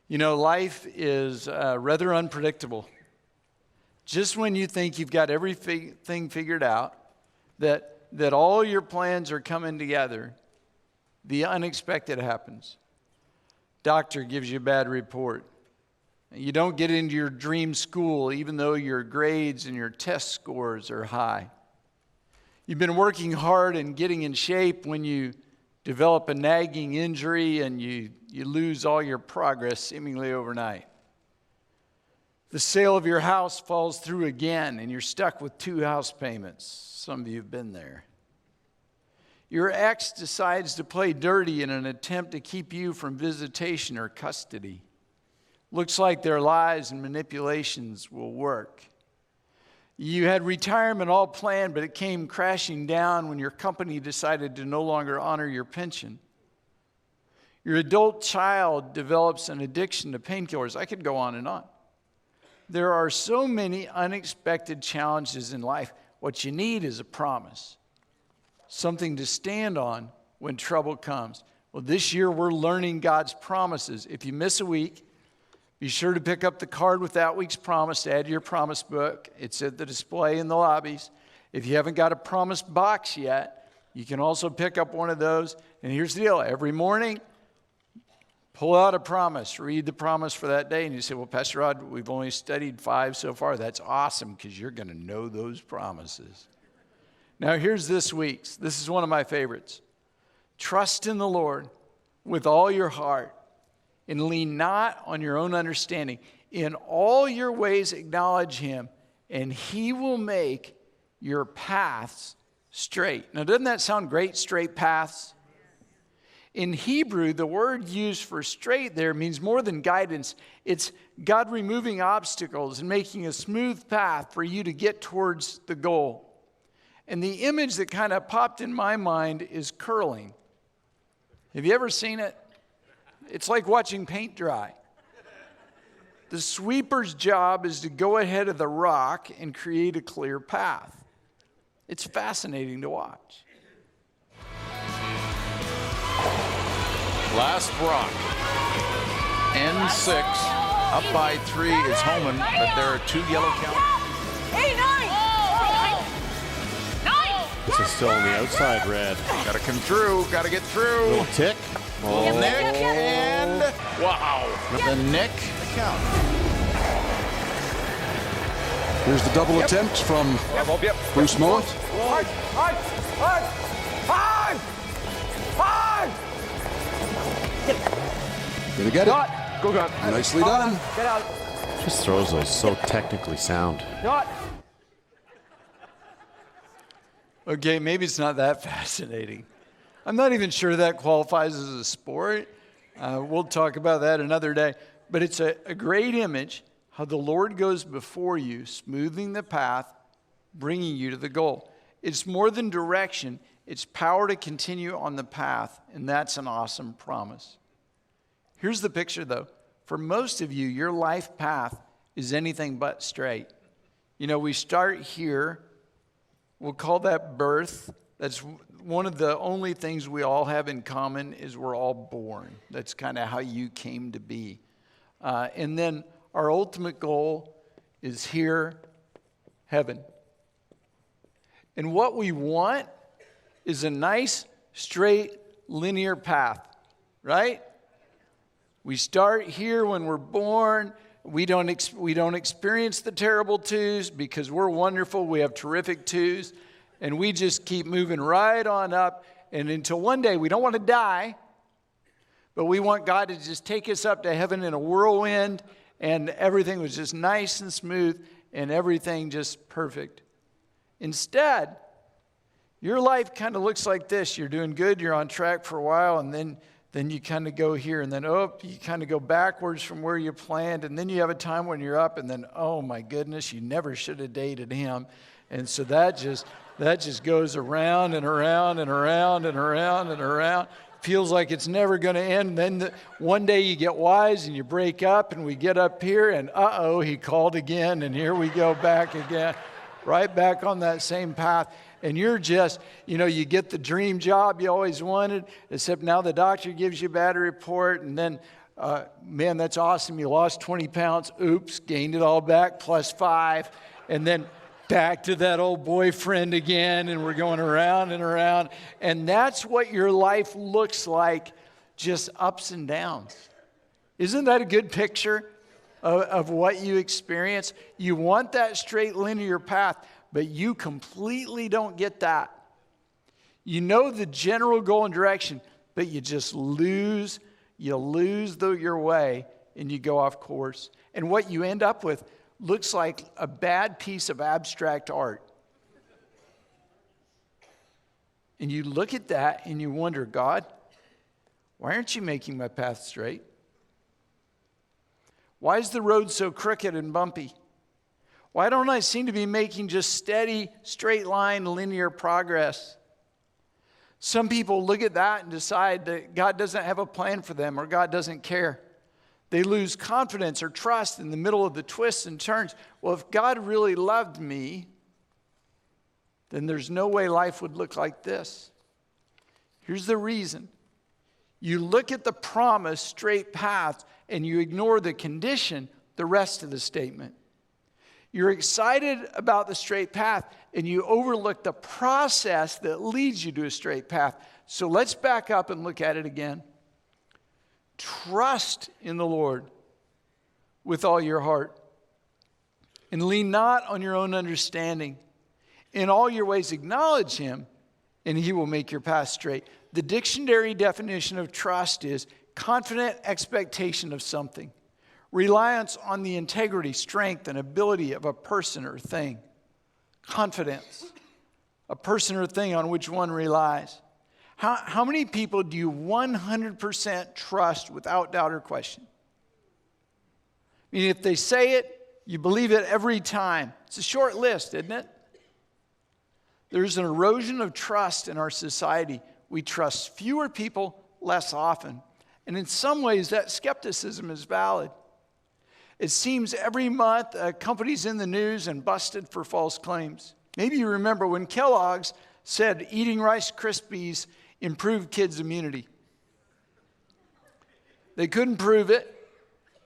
You know, life is rather unpredictable. Just when you think you've got everything figured out, that all your plans are coming together, the unexpected happens. Doctor gives you a bad report. You don't get into your dream school even though your grades and your test scores are high. You've been working hard and getting in shape when you develop a nagging injury and you lose all your progress seemingly overnight. The sale of your house falls through again and you're stuck with 2 house payments. Some of you have been there. Your ex decides to play dirty in an attempt to keep you from visitation or custody. Looks like their lies and manipulations will work. You had retirement all planned, but it came crashing down when your company decided to no longer honor your pension. Your adult child develops an addiction to painkillers. I could go on and on. There are so many unexpected challenges in life. What you need is a promise, something to stand on when trouble comes. Well, this year we're learning God's promises. If you miss a week, be sure to pick up the card with that week's promise to add to your promise book. It's at the display in the lobbies. If you haven't got a promise box yet, you can also pick up one of those. And here's the deal. Every morning, pull out a promise. Read the promise for that day. And you say, well, Pastor Rod, we've only studied 5 so far. That's awesome because you're going to know those promises. Now, here's this week's. This is one of my favorites. Trust in the Lord with all your heart and lean not on your own understanding. In all your ways acknowledge him, and he will make your paths straight. Now, doesn't that sound great, straight paths? In Hebrew, the word used for straight there means more than guidance. It's God removing obstacles and making a smooth path for you to get towards the goal. And the image that kind of popped in my mind is curling. Have you ever seen it? It's like watching paint dry. The sweeper's job is to go ahead of the rock and create a clear path. It's fascinating to watch. Last rock. N6 up by 3 is Homan, but there are 2 yellow count. 8, 9. This is still on the outside, Red. Got to come through. Got to get through. Little tick. The nick and wow. The nick count. Here's the double attempt from Bruce Mowat. Gonna get it. Go. Nicely done. Get out. Just throws those so technically sound. Okay, maybe it's not that fascinating. I'm not even sure that qualifies as a sport. We'll talk about that another day. But it's a great image how the Lord goes before you, smoothing the path, bringing you to the goal. It's more than direction. It's power to continue on the path, and that's an awesome promise. Here's the picture, though. For most of you, your life path is anything but straight. You know, we start here. We'll call that birth. That's one of the only things we all have in common is we're all born. That's kind of how you came to be. And then our ultimate goal is here, heaven. And what we want is a nice, straight, linear path, right? We start here when we're born. We don't experience the terrible twos because we're wonderful. We have terrific twos. And we just keep moving right on up. And until one day, we don't want to die, but we want God to just take us up to heaven in a whirlwind, and everything was just nice and smooth, and everything just perfect. Instead, your life kind of looks like this. You're doing good, you're on track for a while, and then you kind of go here, and then you kind of go backwards from where you planned, and then you have a time when you're up, and then, oh my goodness, you never should have dated him. And so that just goes around and around and around and around and around. Feels like it's never going to end. Then one day you get wise and you break up, and we get up here and he called again, and here we go back again, right back on that same path. And you're just, you get the dream job you always wanted, except now the doctor gives you a bad report, and then man, that's awesome. You lost 20 pounds. Oops, gained it all back, +5. And then back to that old boyfriend again, and we're going around and around. And that's what your life looks like, just ups and downs. Isn't that a good picture of what you experience? You want that straight linear path, but you completely don't get that. You know the general goal and direction, but you just lose your way, and you go off course. And what you end up with looks like a bad piece of abstract art. And you look at that and you wonder, God, why aren't you making my path straight? Why is the road so crooked and bumpy? Why don't I seem to be making just steady, straight line, linear progress? Some people look at that and decide that God doesn't have a plan for them, or God doesn't care. They lose confidence or trust in the middle of the twists and turns. Well, if God really loved me, then there's no way life would look like this. Here's the reason. You look at the promised straight path and you ignore the condition, the rest of the statement. You're excited about the straight path and you overlook the process that leads you to a straight path. So let's back up and look at it again. Trust in the Lord with all your heart and lean not on your own understanding. In all your ways acknowledge him and he will make your path straight. The dictionary definition of trust is confident expectation of something, reliance on the integrity, strength, and ability of a person or thing. Confidence, a person or thing on which one relies. How many people do you 100% trust without doubt or question? I mean, if they say it, you believe it every time. It's a short list, isn't it? There's an erosion of trust in our society. We trust fewer people less often. And in some ways, that skepticism is valid. It seems every month a company's in the news and busted for false claims. Maybe you remember when Kellogg's said eating Rice Krispies improved kids' immunity. They couldn't prove it.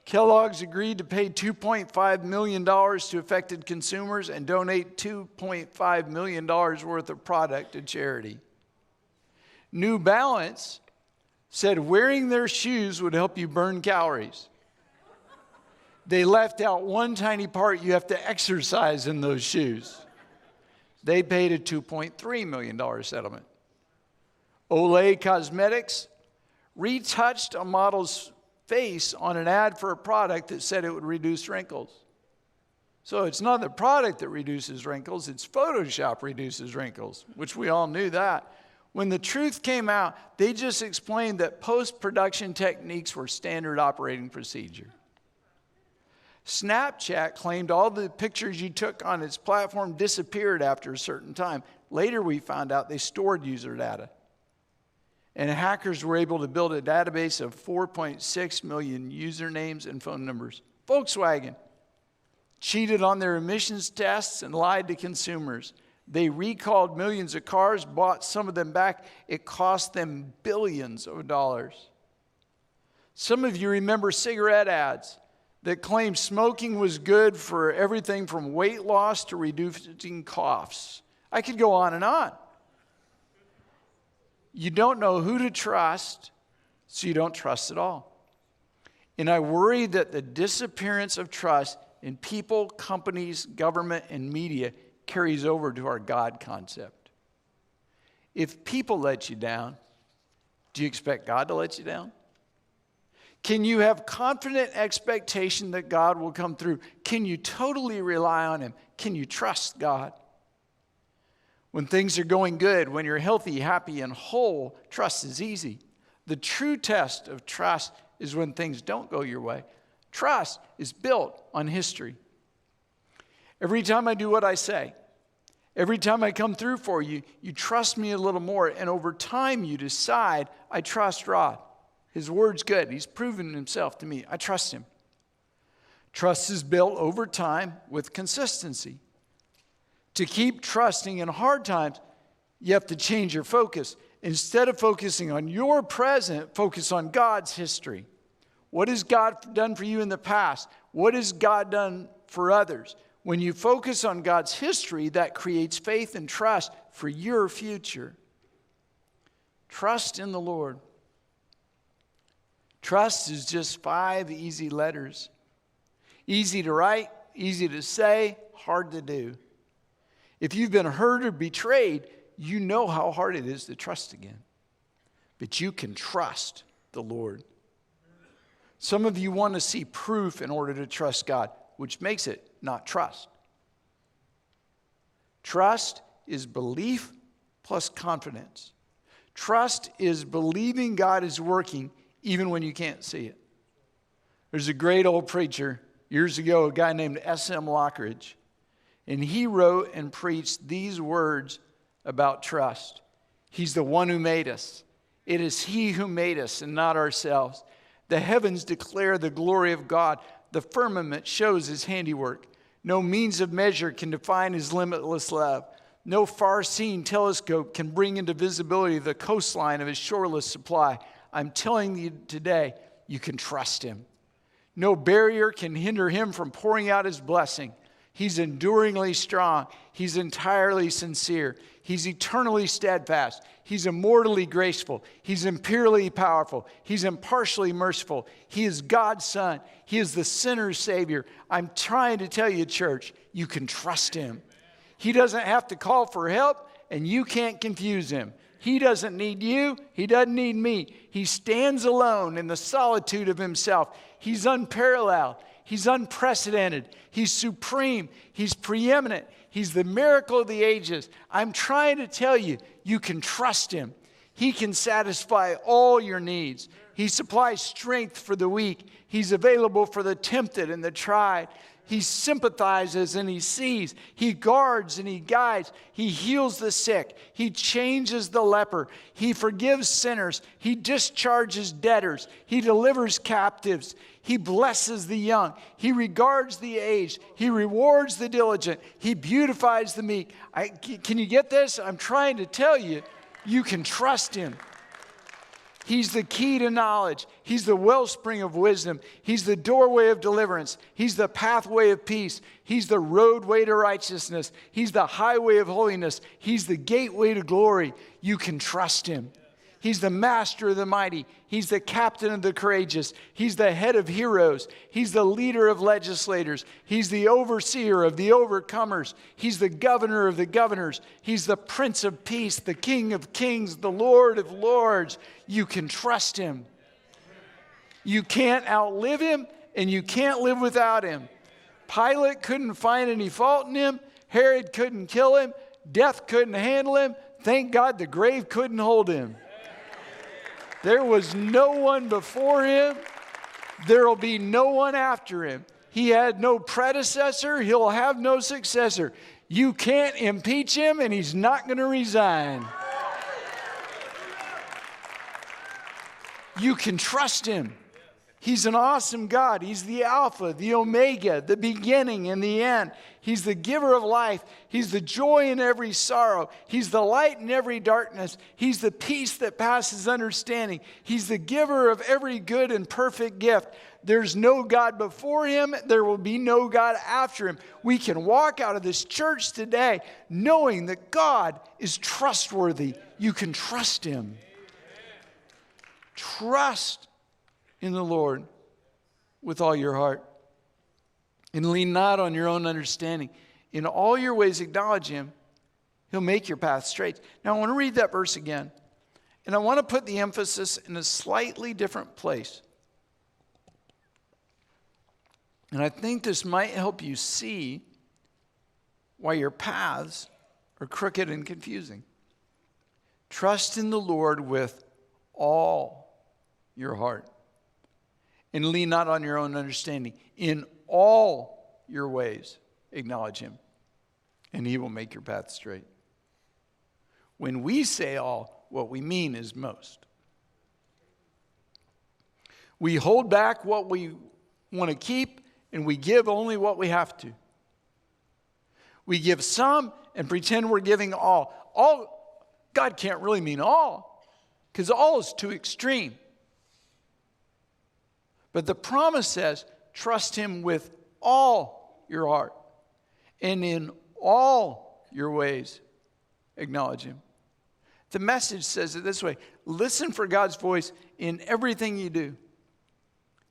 Kellogg's agreed to pay $2.5 million to affected consumers and donate $2.5 million worth of product to charity. New Balance said wearing their shoes would help you burn calories. They left out one tiny part: you have to exercise in those shoes. They paid a $2.3 million settlement. Olay Cosmetics retouched a model's face on an ad for a product that said it would reduce wrinkles. So it's not the product that reduces wrinkles, it's Photoshop reduces wrinkles, which we all knew that. When the truth came out, they just explained that post-production techniques were standard operating procedure. Snapchat claimed all the pictures you took on its platform disappeared after a certain time. Later we found out they stored user data. And hackers were able to build a database of 4.6 million usernames and phone numbers. Volkswagen cheated on their emissions tests and lied to consumers. They recalled millions of cars, bought some of them back. It cost them billions of dollars. Some of you remember cigarette ads that claimed smoking was good for everything from weight loss to reducing coughs. I could go on and on. You don't know who to trust, so you don't trust at all. And I worry that the disappearance of trust in people, companies, government, and media carries over to our God concept. If people let you down, do you expect God to let you down? Can you have confident expectation that God will come through? Can you totally rely on him? Can you trust God? When things are going good, when you're healthy, happy, and whole, trust is easy. The true test of trust is when things don't go your way. Trust is built on history. Every time I do what I say, every time I come through for you, you trust me a little more, and over time you decide, I trust Rod. His word's good. He's proven himself to me. I trust him. Trust is built over time with consistency. To keep trusting in hard times, you have to change your focus. Instead of focusing on your present, focus on God's history. What has God done for you in the past? What has God done for others? When you focus on God's history, that creates faith and trust for your future. Trust in the Lord. Trust is just 5 easy letters. Easy to write, easy to say, hard to do. If you've been hurt or betrayed, you know how hard it is to trust again. But you can trust the Lord. Some of you want to see proof in order to trust God, which makes it not trust. Trust is belief plus confidence. Trust is believing God is working even when you can't see it. There's a great old preacher years ago, a guy named S.M. Lockridge, and he wrote and preached these words about trust. He's the one who made us. It is He who made us and not ourselves. The heavens declare the glory of God. The firmament shows His handiwork. No means of measure can define His limitless love. No far-seeing telescope can bring into visibility the coastline of His shoreless supply. I'm telling you today, you can trust Him. No barrier can hinder Him from pouring out His blessing. He's enduringly strong. He's entirely sincere. He's eternally steadfast. He's immortally graceful. He's imperially powerful. He's impartially merciful. He is God's Son. He is the sinner's Savior. I'm trying to tell you, church, you can trust Him. He doesn't have to call for help, and you can't confuse Him. He doesn't need you. He doesn't need me. He stands alone in the solitude of Himself. He's unparalleled. He's unprecedented. He's supreme. He's preeminent. He's the miracle of the ages. I'm trying to tell you, you can trust Him. He can satisfy all your needs. He supplies strength for the weak. He's available for the tempted and the tried. He sympathizes and He sees. He guards and He guides. He heals the sick. He changes the leper. He forgives sinners. He discharges debtors. He delivers captives. He blesses the young. He regards the aged. He rewards the diligent. He beautifies the meek. Can you get this? I'm trying to tell you, you can trust Him. He's the key to knowledge. He's the wellspring of wisdom. He's the doorway of deliverance. He's the pathway of peace. He's the roadway to righteousness. He's the highway of holiness. He's the gateway to glory. You can trust Him. He's the master of the mighty. He's the captain of the courageous. He's the head of heroes. He's the leader of legislators. He's the overseer of the overcomers. He's the governor of the governors. He's the Prince of Peace, the King of kings, the Lord of lords. You can trust Him. You can't outlive Him, and you can't live without Him. Pilate couldn't find any fault in Him. Herod couldn't kill Him. Death couldn't handle Him. Thank God the grave couldn't hold Him. There was no one before Him. There will be no one after Him. He had no predecessor. He'll have no successor. You can't impeach Him, and He's not going to resign. You can trust Him. He's an awesome God. He's the Alpha, the Omega, the beginning and the end. He's the giver of life. He's the joy in every sorrow. He's the light in every darkness. He's the peace that passes understanding. He's the giver of every good and perfect gift. There's no God before Him. There will be no God after Him. We can walk out of this church today knowing that God is trustworthy. You can trust Him. Trust in the Lord with all your heart, and lean not on your own understanding. In all your ways acknowledge Him. He'll make your path straight. Now I want to read that verse again, and I want to put the emphasis in a slightly different place. And I think this might help you see why your paths are crooked and confusing. Trust in the Lord with all your heart, and lean not on your own understanding. In all your ways, acknowledge Him, and He will make your path straight. When we say all, what we mean is most. We hold back what we want to keep, and we give only what we have to. We give some and pretend we're giving all. All, God can't really mean all, because all is too extreme. But the promise says, trust him with all your heart. And in all your ways, acknowledge him. The Message says it this way: listen for God's voice in everything you do.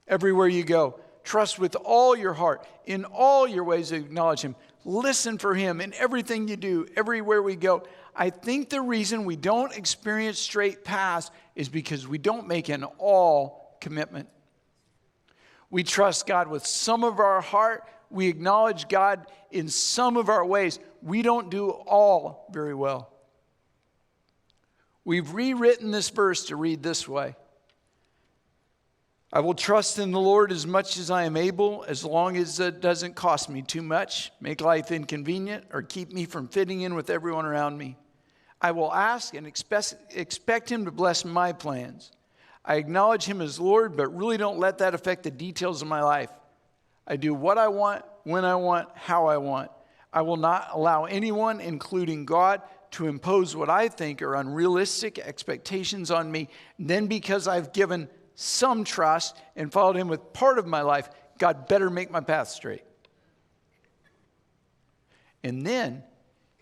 Everywhere you go, trust with all your heart. In all your ways, acknowledge him. Listen for him in everything you do, everywhere we go. I think the reason we don't experience straight paths is because we don't make an all commitment. We trust God with some of our heart. We acknowledge God in some of our ways. We don't do all very well. We've rewritten this verse to read this way: I will trust in the Lord as much as I am able, as long as it doesn't cost me too much, make life inconvenient, or keep me from fitting in with everyone around me. I will ask and expect him to bless my plans. I acknowledge him as Lord, but really don't let that affect the details of my life. I do what I want, when I want, how I want. I will not allow anyone, including God, to impose what I think are unrealistic expectations on me. And then because I've given some trust and followed him with part of my life, God better make my path straight. And then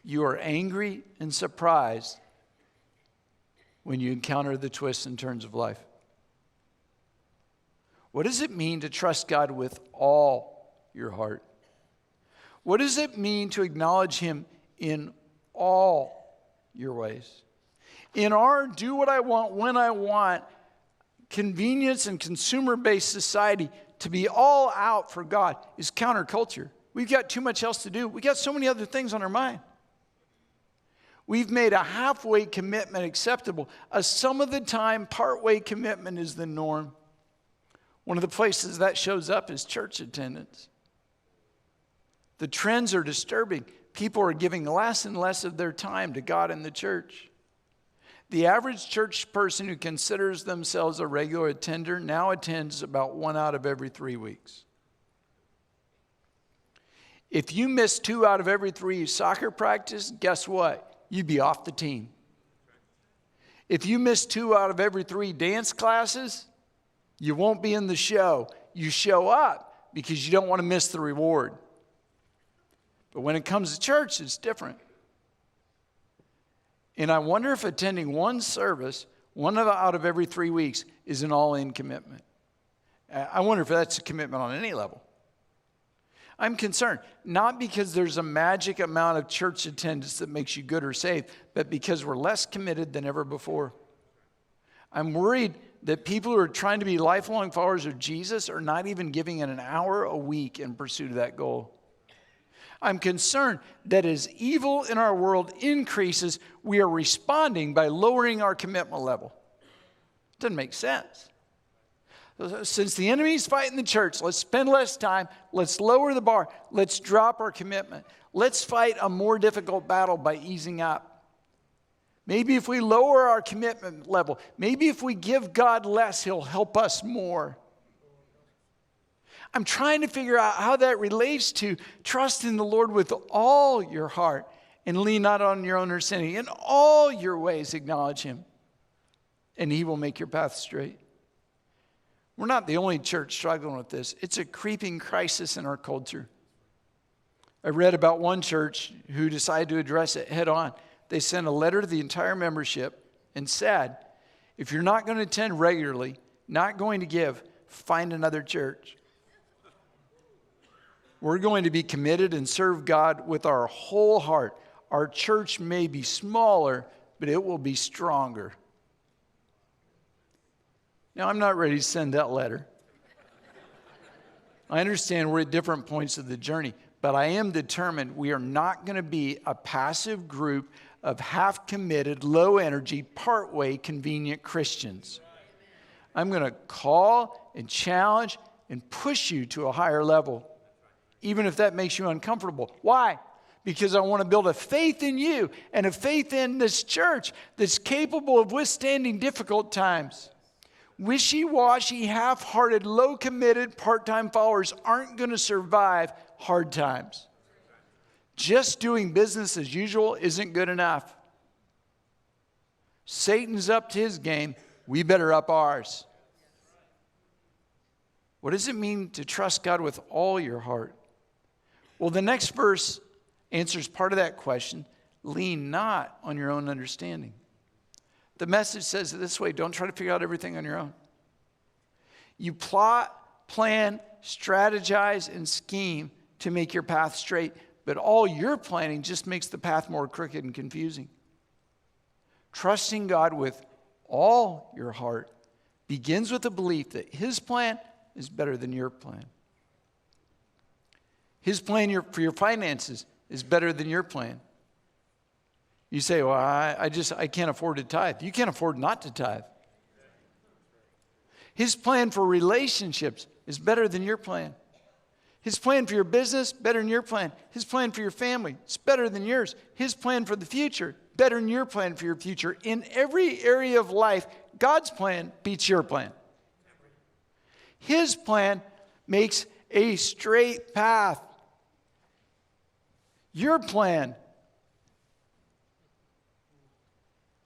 you are angry and surprised when you encounter the twists and turns of life. What does it mean to trust God with all your heart? What does it mean to acknowledge him in all your ways? In our do what I want, when I want, convenience and consumer-based society, to be all out for God is counterculture. We've got too much else to do. We got so many other things on our mind. We've made a halfway commitment acceptable. A some of the time part-way commitment is the norm. One of the places that shows up is church attendance. The trends are disturbing. People are giving less and less of their time to God and the church. The average church person who considers themselves a regular attender now attends about 1 out of every 3 weeks. If you miss 2 out of every 3 soccer practice, guess what? You'd be off the team. If you miss 2 out of every 3 dance classes, you won't be in the show. You show up because you don't want to miss the reward. But when it comes to church, it's different. And I wonder if attending one service, 1 out of every 3 weeks, is an all-in commitment. I wonder if that's a commitment on any level. I'm concerned, not because there's a magic amount of church attendance that makes you good or saved, but because we're less committed than ever before. I'm worried that people who are trying to be lifelong followers of Jesus are not even giving it an hour a week in pursuit of that goal. I'm concerned that as evil in our world increases, we are responding by lowering our commitment level. Doesn't make sense. Since the enemy's fighting the church, let's spend less time. Let's lower the bar. Let's drop our commitment. Let's fight a more difficult battle by easing up. Maybe if we lower our commitment level, maybe if we give God less, he'll help us more. I'm trying to figure out how that relates to trust in the Lord with all your heart and lean not on your own understanding. In all your ways, acknowledge him, and he will make your path straight. We're not the only church struggling with this. It's a creeping crisis in our culture. I read about one church who decided to address it head on. They sent a letter to the entire membership and said, if you're not going to attend regularly, not going to give, find another church. We're going to be committed and serve God with our whole heart. Our church may be smaller, but it will be stronger. Now, I'm not ready to send that letter. I understand we're at different points of the journey, but I am determined we are not going to be a passive group of half-committed, low-energy, part-way, convenient Christians. I'm going to call and challenge and push you to a higher level, even if that makes you uncomfortable. Why? Because I want to build a faith in you and a faith in this church that's capable of withstanding difficult times. Wishy-washy, half-hearted, low-committed, part-time followers aren't going to survive hard times. Just doing business as usual isn't good enough. Satan's up to his game. We better up ours. What does it mean to trust God with all your heart? Well, the next verse answers part of that question. Lean not on your own understanding. The Message says it this way: don't try to figure out everything on your own. You plot, plan, strategize, and scheme to make your path straight, but all your planning just makes the path more crooked and confusing. Trusting God with all your heart begins with the belief that His plan is better than your plan. His plan for your finances is better than your plan. You say, well, I can't afford to tithe. You can't afford not to tithe. His plan for relationships is better than your plan. His plan for your business, better than your plan. His plan for your family, it's better than yours. His plan for the future, better than your plan for your future. In every area of life, God's plan beats your plan. His plan makes a straight path. Your plan,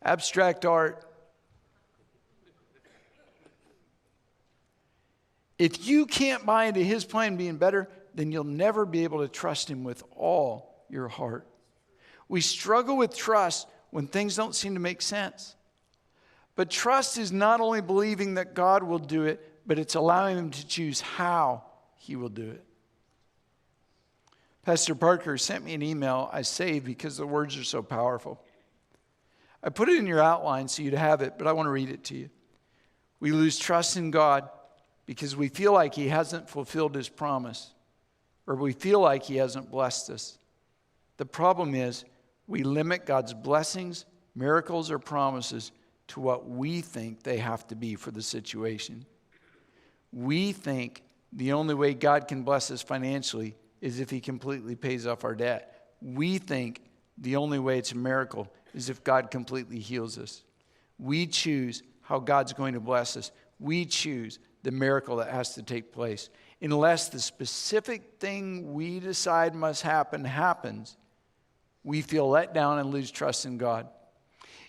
abstract art. If you can't buy into His plan being better, then you'll never be able to trust Him with all your heart. We struggle with trust when things don't seem to make sense. But trust is not only believing that God will do it, but it's allowing Him to choose how He will do it. Pastor Parker sent me an email I saved because the words are so powerful. I put it in your outline so you'd have it, but I want to read it to you. We lose trust in God because we feel like He hasn't fulfilled His promise, or we feel like He hasn't blessed us. The problem is we limit God's blessings, miracles, or promises to what we think they have to be for the situation. We think the only way God can bless us financially is if He completely pays off our debt. We think the only way it's a miracle is if God completely heals us. We choose how God's going to bless us. We choose the miracle that has to take place. Unless the specific thing we decide must happen happens, we feel let down and lose trust in God.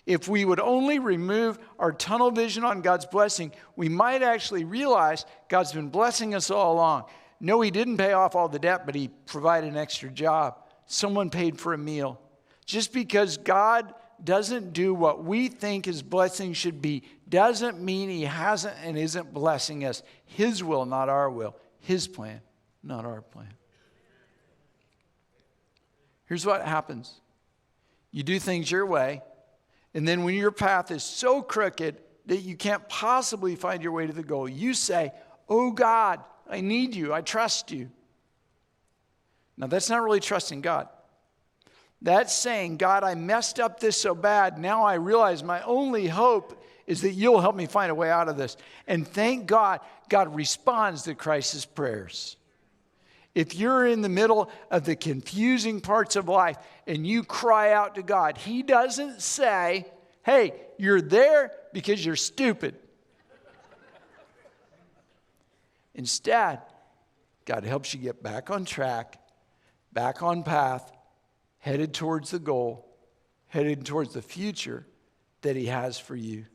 If we would only remove our tunnel vision on God's blessing, we might actually realize God's been blessing us all along. No, He didn't pay off all the debt, but He provided an extra job. Someone paid for a meal. Just because God doesn't do what we think His blessing should be doesn't mean He hasn't and isn't blessing us. His will, not our will. His plan, not our plan. Here's what happens. You do things your way, and then when your path is so crooked that you can't possibly find your way to the goal, you say, oh God, I need You. I trust You. Now that's not really trusting God. That's saying, God, I messed up this so bad. Now I realize my only hope is that You'll help me find a way out of this. And thank God, God responds to crisis prayers. If you're in the middle of the confusing parts of life and you cry out to God, He doesn't say, hey, you're there because you're stupid. Instead, God helps you get back on track, back on path, headed towards the goal, headed towards the future that He has for you.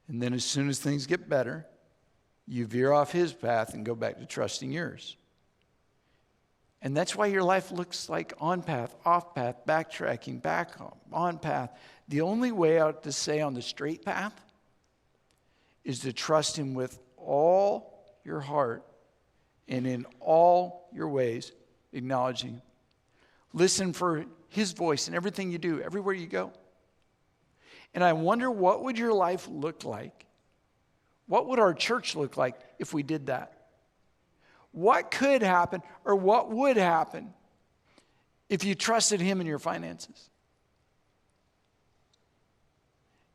And then as soon as things get better, you veer off His path and go back to trusting yours. And that's why your life looks like on path, off path, backtracking, back on path. The only way out to stay on the straight path is to trust Him with all your heart and in all your ways, acknowledging Him. Listen for His voice in everything you do, everywhere you go. And I wonder, what would your life look like? What would our church look like if we did that? What could happen, or what would happen if you trusted Him in your finances,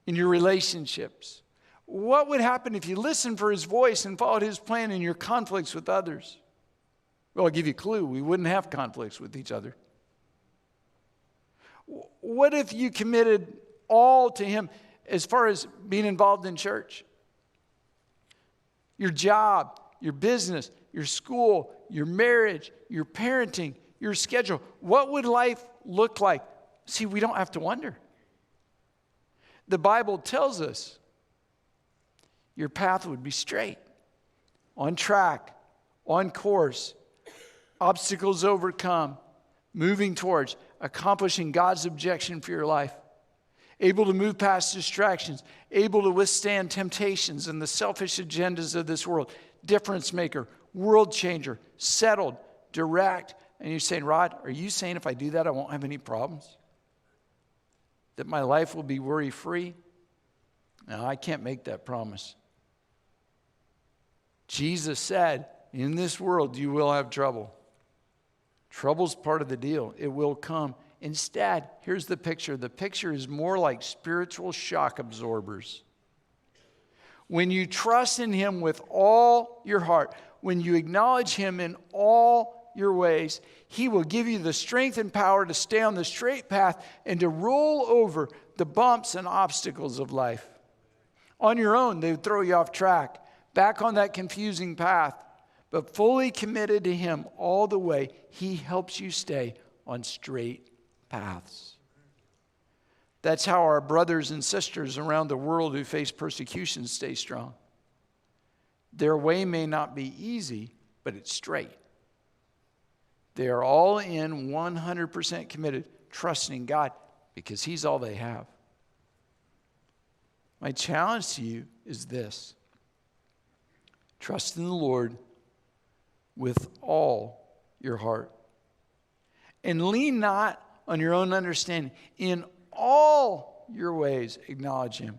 in your relationships? What would happen if you listened for His voice and followed His plan in your conflicts with others? Well, I'll give you a clue. We wouldn't have conflicts with each other. What if you committed all to Him as far as being involved in church? Your job, your business, your school, your marriage, your parenting, your schedule. What would life look like? See, we don't have to wonder. The Bible tells us your path would be straight, on track, on course, obstacles overcome, moving towards accomplishing God's objection for your life, able to move past distractions, able to withstand temptations and the selfish agendas of this world, difference maker, world changer, settled, direct. And you're saying, Rod, are you saying if I do that, I won't have any problems? That my life will be worry-free? No, I can't make that promise. Jesus said, in this world you will have trouble. Trouble's part of the deal. It will come. Instead, here's the picture. The picture is more like spiritual shock absorbers. When you trust in Him with all your heart, when you acknowledge Him in all your ways, He will give you the strength and power to stay on the straight path and to roll over the bumps and obstacles of life. On your own, they would throw you off track, back on that confusing path. But fully committed to Him all the way, He helps you stay on straight paths. That's how our brothers and sisters around the world who face persecution stay strong. Their way may not be easy, but it's straight. They are all in 100% committed, trusting God because He's all they have. My challenge to you is this: trust in the Lord with all your heart. And lean not on your own understanding. In all your ways, acknowledge Him,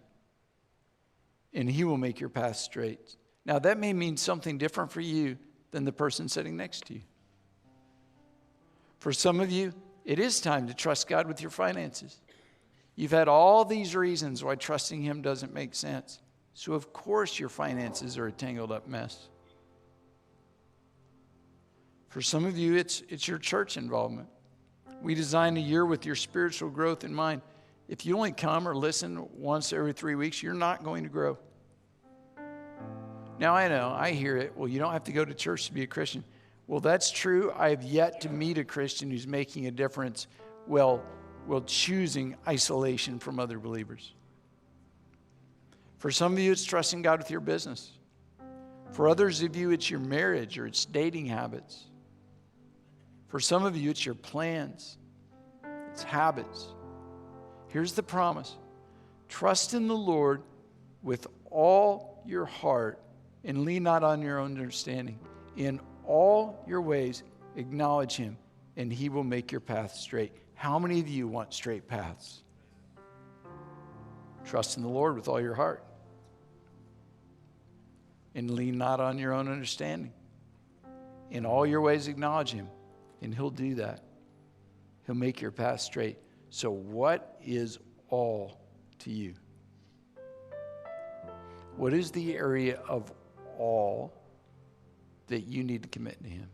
and He will make your path straight. Now, that may mean something different for you than the person sitting next to you. For some of you, it is time to trust God with your finances. You've had all these reasons why trusting Him doesn't make sense. So, of course, your finances are a tangled up mess. For some of you, it's your church involvement. We designed a year with your spiritual growth in mind. If you only come or listen once every 3 weeks, you're not going to grow. Now, I know, I hear it. Well, you don't have to go to church to be a Christian. Well, that's true. I have yet to meet a Christian who's making a difference while choosing isolation from other believers. For some of you, it's trusting God with your business. For others of you, it's your marriage or it's dating habits. For some of you, it's your plans, it's habits. Here's the promise: trust in the Lord with all your heart and lean not on your own understanding. In all your ways, acknowledge Him, and He will make your path straight. How many of you want straight paths? Trust in the Lord with all your heart and lean not on your own understanding. In all your ways, acknowledge Him, and He'll do that. He'll make your path straight. So what is all to you? What is the area of all that you need to commit to Him?